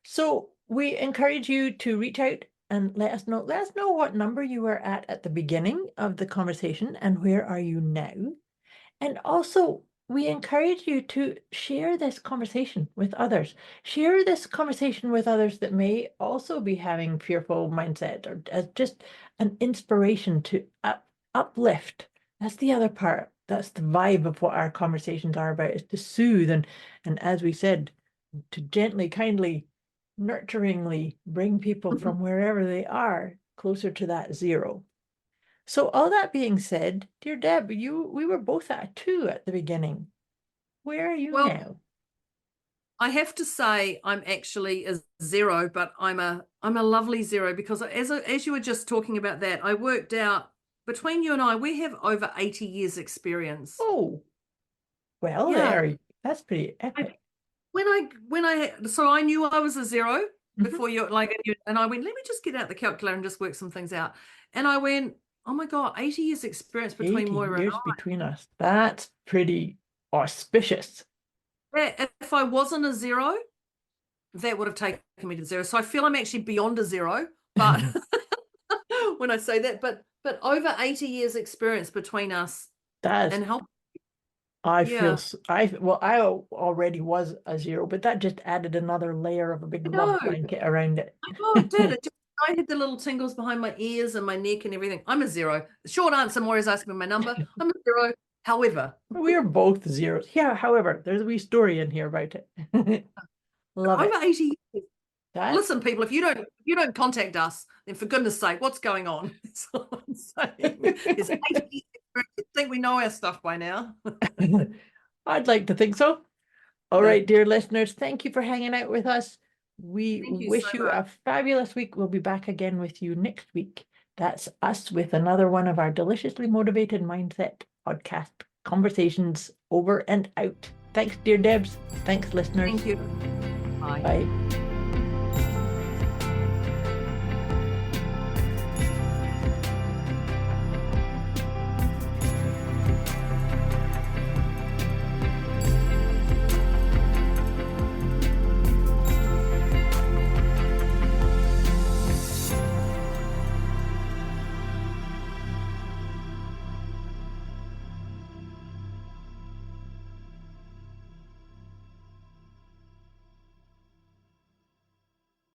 B: So we encourage you to reach out and let us know what number you were at the beginning of the conversation and where are you now. And also, we encourage you to share this conversation with others. Share this conversation with others that may also be having fearful mindset, or as just an inspiration to uplift. That's the other part. That's the vibe of what our conversations are about, is to soothe and as we said, to gently, kindly, nurturingly bring people from wherever they are closer to that zero. So all that being said, dear Deb, we were both at 2 at the beginning. Where are you now?
A: I have to say I'm actually a 0, but I'm a lovely 0, because as you were just talking about that, I worked out between you and I, we have over 80 years experience.
B: Oh, well,
A: Yeah.
B: that's pretty epic.
A: So I knew I was a 0
B: Mhm.
A: before and I went, let me just get out the calculator and just work some things out. And I went, oh my God, 80 years experience between
B: 80
A: Moira and
B: years
A: I.
B: between us. That's pretty auspicious.
A: If I wasn't a 0, that would have taken me to 0. So I feel I'm actually beyond a 0, but when I say that, but over 80 years experience between us
B: That's
A: and help.
B: I
A: Yeah.
B: feel I already was a 0, but that just added another layer of a big
A: I
B: love
A: know.
B: blanket around it.
A: Oh, it did. I had the little tingles behind my ears and my neck and everything. I'm a 0. The short answer, Moira's asking me my number. I'm a 0. However,
B: We are both 0s. Yeah, however, there's a wee story in here about it. Love it.
A: over 80 years.
B: That's
A: Listen, people, if you don't contact us, then for goodness sake, what's going on? That's all I'm saying. There's 80 years. I think we know our stuff by now.
B: I'd like to think so. All
A: Yeah.
B: right, dear listeners, thank you for hanging out with us. We
A: Thank you
B: wish
A: so
B: you
A: much.
B: a fabulous week. We'll be back again with you next week. That's us with another one of our Deliciously Motivated Mindset podcast conversations over and out. Thanks, dear Debs. Thanks, listeners.
A: Thank you. Bye.
B: Bye.